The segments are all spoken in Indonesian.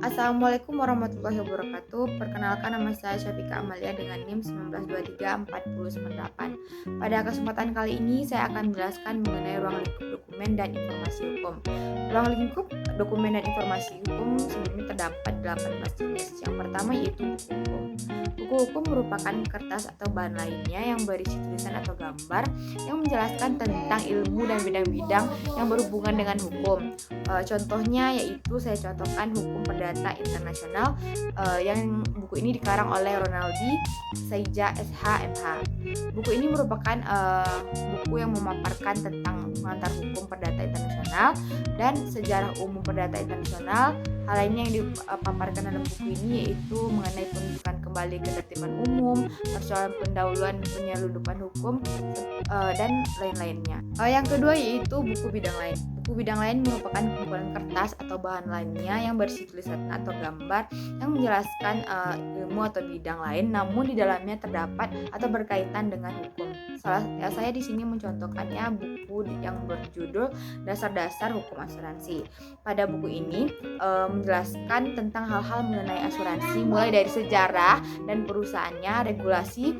Assalamualaikum warahmatullahi wabarakatuh. Perkenalkan, nama saya Syafika Amalia dengan NIM 19234098. Pada kesempatan kali ini saya akan menjelaskan mengenai ruang lingkup dokumen dan informasi hukum. Ruang lingkup dokumen dan informasi hukum sebenarnya terdapat 18 jenis. Yang pertama yaitu buku hukum. Buku hukum merupakan kertas atau bahan lainnya yang berisi tulisan atau gambar yang menjelaskan tentang ilmu dan bidang-bidang yang berhubungan dengan hukum. Contohnya yaitu saya contohkan hukum perdata internasional yang buku ini dikarang oleh Ronaldi Seija SH MH. Buku ini merupakan buku yang memaparkan tentang pengantar hukum perdata internasional dan sejarah umum perdata internasional. Hal lainnya yang dipaparkan dalam buku ini yaitu mengenai penunjukan kembali ketertiban umum, persoalan pendahuluan penyelundupan hukum, dan lain-lainnya. Yang kedua yaitu buku bidang lain. Buku bidang lain merupakan kumpulan kertas atau bahan lainnya yang berisi tulisan atau gambar yang menjelaskan ilmu atau bidang lain, namun di dalamnya terdapat atau berkaitan dengan hukum. Saya di sini mencontohkannya buku yang berjudul Dasar-dasar Hukum Asuransi. Pada buku ini menjelaskan tentang hal-hal mengenai asuransi, mulai dari sejarah dan perusahaannya, regulasi,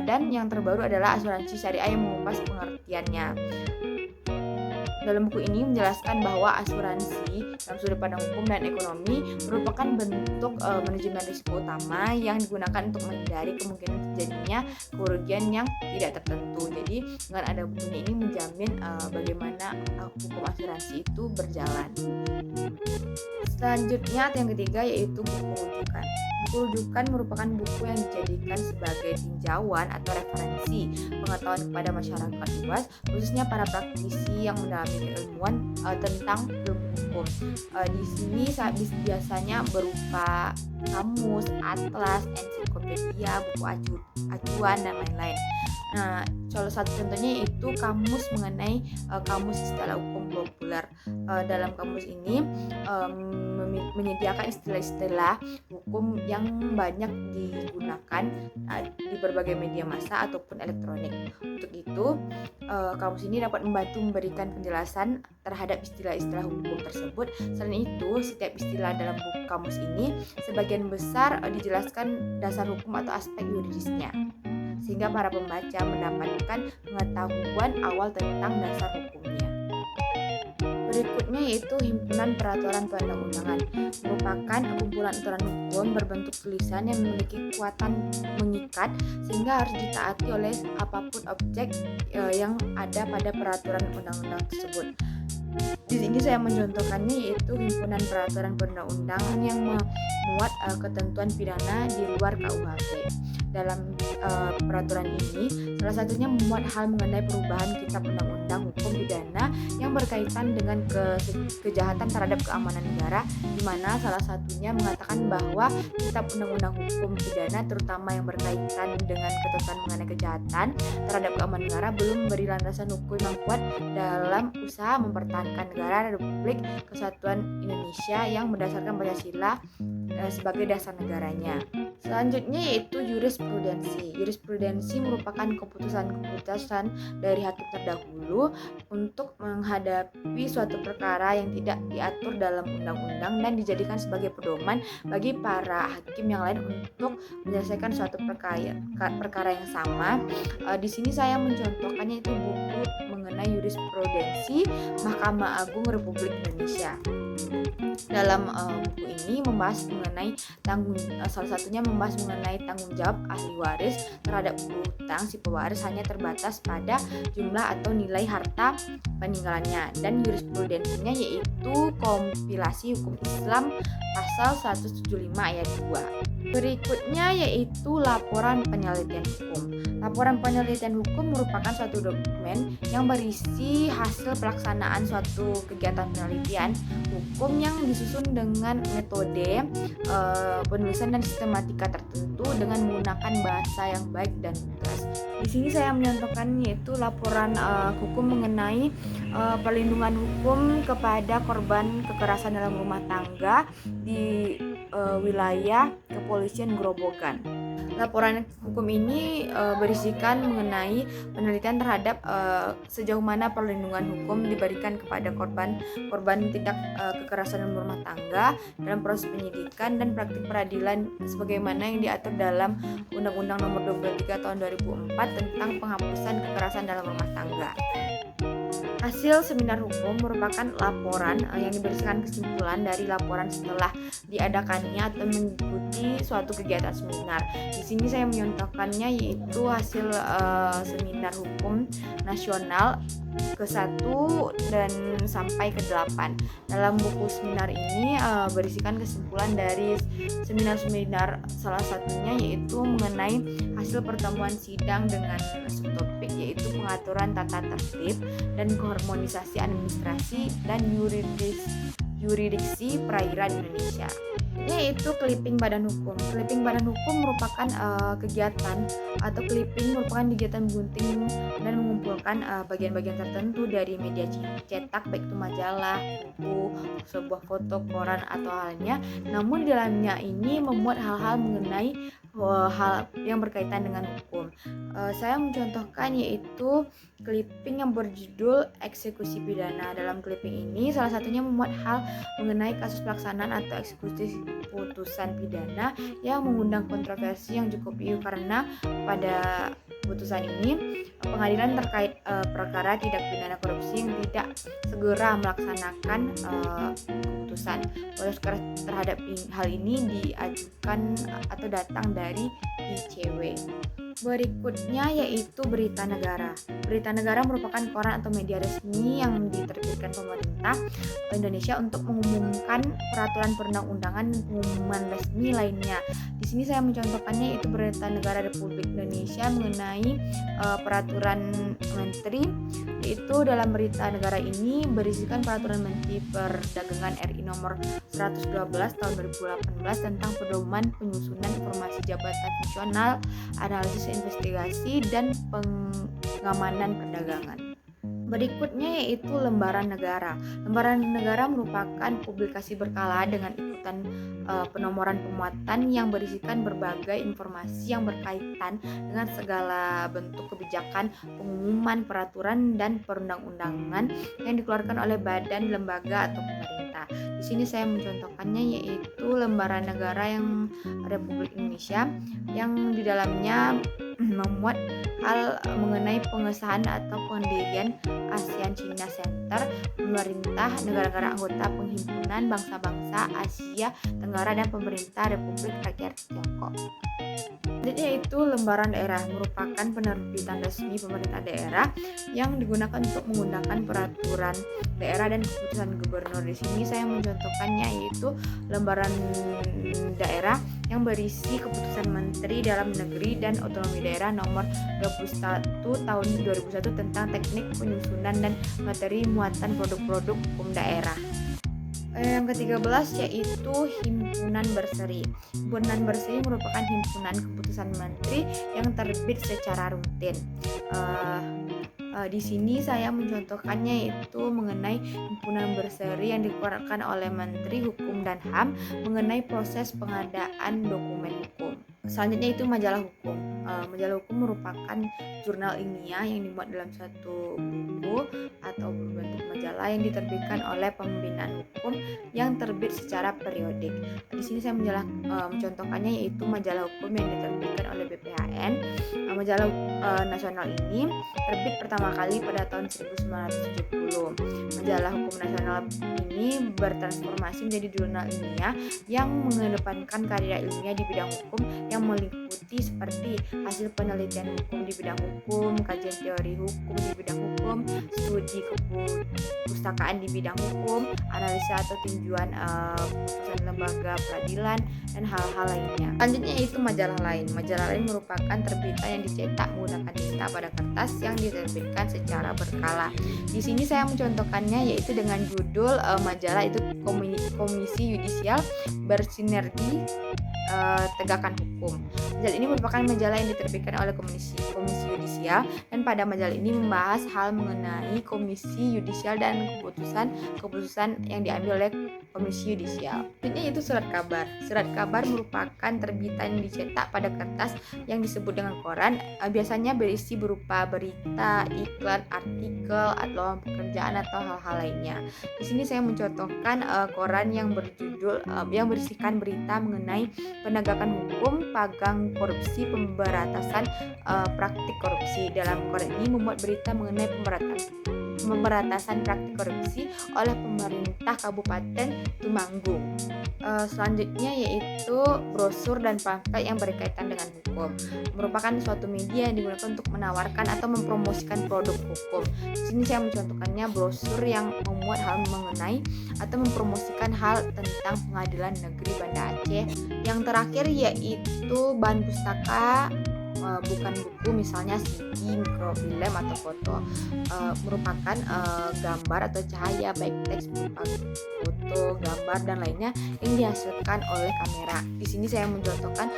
dan yang terbaru adalah asuransi syariah yang mengupas pengertiannya. Dalam buku ini menjelaskan bahwa asuransi dalam sudut pandang hukum dan ekonomi merupakan bentuk manajemen risiko utama yang digunakan untuk menghindari kemungkinan terjadinya kerugian yang tidak tertentu. Jadi dengan ada bukunya ini menjamin bagaimana hukum asuransi itu berjalan. Selanjutnya yang ketiga yaitu buku rujukan. Buku rujukan merupakan buku yang dijadikan sebagai tinjauan atau referensi pengetahuan kepada masyarakat luas, khususnya para praktisi yang mendalami keilmuan tentang ilmu hukum. Di sini biasanya berupa kamus, atlas, ensiklopedia, buku acuan dan lain-lain. Nah, salah satu contohnya yaitu kamus mengenai kamus istilah hukum populer. Dalam kamus ini menyediakan istilah-istilah hukum yang banyak digunakan di berbagai media massa ataupun elektronik. Untuk itu, kamus ini dapat membantu memberikan penjelasan terhadap istilah-istilah hukum tersebut. Selain itu, setiap istilah dalam buku kamus ini sebagian besar dijelaskan dasar hukum atau aspek yuridisnya, sehingga para pembaca mendapatkan pengetahuan awal tentang dasar hukumnya. Berikutnya yaitu himpunan peraturan perundang-undangan, merupakan kumpulan aturan hukum berbentuk tulisan yang memiliki kekuatan mengikat sehingga harus ditaati oleh apapun objek yang ada pada peraturan undang-undang tersebut. Di sini saya mencontohkannya yaitu himpunan peraturan perundang-undangan yang memuat ketentuan pidana di luar KUHP. Dalam peraturan ini, salah satunya memuat hal mengenai perubahan kitab undang-undang hukum pidana yang berkaitan dengan kejahatan terhadap keamanan negara, di mana salah satunya mengatakan bahwa kitab undang-undang hukum pidana terutama yang berkaitan dengan ketentuan mengenai kejahatan terhadap keamanan negara belum memberi landasan hukum yang kuat dalam usaha mempertahankan negara Republik Kesatuan Indonesia yang berdasarkan Pancasila sebagai dasar negaranya. Selanjutnya yaitu jurisprudensi. Jurisprudensi merupakan keputusan-keputusan dari hakim terdahulu untuk menghadapi suatu perkara yang tidak diatur dalam undang-undang dan dijadikan sebagai pedoman bagi para hakim yang lain untuk menyelesaikan suatu perkara yang sama. Di sini saya mencontohkannya itu buku mengenai jurisprudensi Mahkamah Agung Republik Indonesia. Dalam buku ini membahas mengenai salah satunya membahas mengenai tanggung jawab ahli waris terhadap hutang si pewaris hanya terbatas pada jumlah atau nilai harta peninggalannya, dan jurisprudensinya yaitu kompilasi hukum Islam pasal 175 ayat 2. Berikutnya yaitu laporan penelitian hukum. Laporan penelitian hukum merupakan suatu dokumen yang berisi hasil pelaksanaan suatu kegiatan penelitian hukum yang disusun dengan metode penulisan dan sistematika tertentu dengan menggunakan bahasa yang baik dan lugas. Di sini saya mencontohkan yaitu laporan hukum mengenai perlindungan hukum kepada korban kekerasan dalam rumah tangga di wilayah kepolisian Grobogan. Laporan hukum ini berisikan mengenai penelitian terhadap sejauh mana perlindungan hukum diberikan kepada korban tindak kekerasan dalam rumah tangga dalam proses penyidikan dan praktik peradilan sebagaimana yang diatur dalam Undang-Undang Nomor 23 Tahun 2004 tentang penghapusan kekerasan dalam rumah tangga. Hasil seminar hukum merupakan laporan yang diberisikan kesimpulan dari laporan setelah diadakannya atau mengikuti suatu kegiatan seminar. Di sini saya menyontohkannya yaitu hasil seminar hukum nasional ke-1 dan sampai ke-8. Dalam buku seminar ini berisikan kesimpulan dari seminar-seminar, salah satunya yaitu mengenai hasil pertemuan sidang dengan subtopik yaitu pengaturan tata tertib dan harmonisasi administrasi dan yuridiksi perairan Indonesia. Yaitu clipping badan hukum. Clipping badan hukum merupakan kegiatan atau clipping merupakan kegiatan gunting dan mengumpulkan bagian-bagian tertentu dari media cetak, baik itu majalah, buku, sebuah foto, koran atau halnya. Namun di dalamnya ini memuat hal-hal mengenai hal yang berkaitan dengan hukum. Saya mencontohkan yaitu clipping yang berjudul eksekusi pidana. Dalam clipping ini salah satunya memuat hal mengenai kasus pelaksanaan atau eksekusi putusan pidana yang mengundang kontroversi yang cukup riuh karena pada putusan ini pengadilan terkait perkara tindak pidana korupsi yang tidak segera melaksanakan keputusan. Protes keras terhadap hal ini diajukan atau datang dari ICW. Berikutnya yaitu berita negara. Berita negara merupakan koran atau media resmi yang diterbitkan pemerintah Indonesia untuk mengumumkan peraturan perundang-undangan dan pengumuman resmi lainnya. Di sini saya mencontohkannya yaitu Berita Negara Republik Indonesia mengenai peraturan menteri, yaitu dalam berita negara ini berisikan peraturan Menteri Perdagangan RI nomor 112 tahun 2018 tentang pedoman penyusunan informasi jabatan fungsional, analisis investigasi dan pengamanan perdagangan. Berikutnya yaitu lembaran negara. Lembaran negara merupakan publikasi berkala dengan ikutan penomoran pemuatan yang berisikan berbagai informasi yang berkaitan dengan segala bentuk kebijakan, pengumuman, peraturan, dan perundang-undangan yang dikeluarkan oleh badan, lembaga, atau pemerintah. Di sini saya mencontohkannya yaitu lembaran negara yang Republik Indonesia yang di dalamnya memuat hal mengenai pengesahan atau pendirian ASEAN China Center, pemerintah negara-negara anggota Penghimpunan Bangsa-Bangsa Asia Tenggara dan pemerintah Republik Rakyat Tiongkok. Yaitu lembaran daerah merupakan penerbitan resmi pemerintah daerah yang digunakan untuk menggunakan peraturan daerah dan keputusan gubernur. Di sini saya mencontohkannya yaitu lembaran daerah yang berisi keputusan Menteri Dalam Negeri dan Otonomi Daerah nomor 21 tahun 2001 tentang teknik penyusunan dan materi muatan produk-produk hukum daerah. Yang ke-13 yaitu himpunan berseri. Himpunan berseri merupakan himpunan keputusan menteri yang terbit secara rutin. Di sini saya mencontohkannya yaitu mengenai himpunan berseri yang dikeluarkan oleh Menteri Hukum dan HAM mengenai proses pengadaan dokumen hukum. Selanjutnya itu majalah hukum. Majalah hukum merupakan jurnal ilmiah yang dimuat dalam suatu buku atau berbentuk majalah yang diterbitkan oleh pembinaan hukum yang terbit secara periodik. Di sini saya mencontohkannya yaitu majalah hukum yang diterbitkan oleh BPHN. Majalah nasional ini terbit pertama kali pada tahun 1970. Majalah hukum nasional ini bertransformasi menjadi jurnal ilmiah yang mengedepankan karya ilmiah di bidang hukum yang meliputi seperti hasil penelitian hukum di bidang hukum, kajian teori hukum di bidang hukum, studi kepustakaan di bidang hukum, analisa atau tinjauan putusan lembaga peradilan, dan hal-hal lainnya. Selanjutnya itu majalah lain. Majalah lain merupakan terbitan yang dicetak menggunakan tinta pada kertas yang diterbitkan secara berkala. Di sini saya mencontohkannya yaitu dengan judul majalah itu Komisi Yudisial Bersinergi Tegakkan Hukum. Majalah ini merupakan majalah yang diterbitkan oleh Komisi Yudisial, dan pada majalah ini membahas hal mengenai Komisi Yudisial dan keputusan yang diambil oleh Komisi Yudisial. Selanjutnya yaitu surat kabar. Surat kabar merupakan terbitan yang dicetak pada kertas yang disebut dengan koran. Biasanya berisi berupa berita, iklan, artikel, atau pekerjaan atau hal-hal lainnya. Di sini saya mencontohkan koran yang berjudul yang berisikan berita mengenai penegakan hukum, pagang korupsi, pemberantasan praktik korupsi. Dalam koran ini memuat berita mengenai pemberantasan praktik korupsi oleh pemerintah Kabupaten Temanggung. Selanjutnya yaitu brosur dan pamflet yang berkaitan dengan hukum. Merupakan suatu media yang digunakan untuk menawarkan atau mempromosikan produk hukum. Di sini saya mencontohkannya brosur yang memuat hal mengenai atau mempromosikan hal tentang Pengadilan Negeri Banda Aceh. Yang terakhir yaitu bahan pustaka, bukan buku, misalnya CD, mikrofilm atau foto. Merupakan gambar atau cahaya, baik teks berupa foto, gambar dan lainnya yang dihasilkan oleh kamera. Di sini saya mencontohkan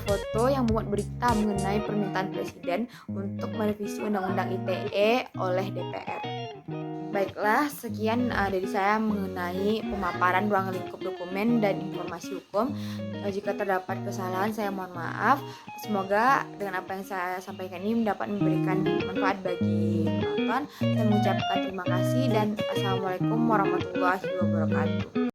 foto yang memuat berita mengenai permintaan Presiden untuk merevisi Undang-Undang ITE oleh DPR. Baiklah, sekian dari saya mengenai pemaparan ruang lingkup dokumen dan informasi hukum. Jika terdapat kesalahan, saya mohon maaf. Semoga dengan apa yang saya sampaikan ini dapat memberikan manfaat bagi penonton. Saya mengucapkan terima kasih dan assalamualaikum warahmatullahi wabarakatuh.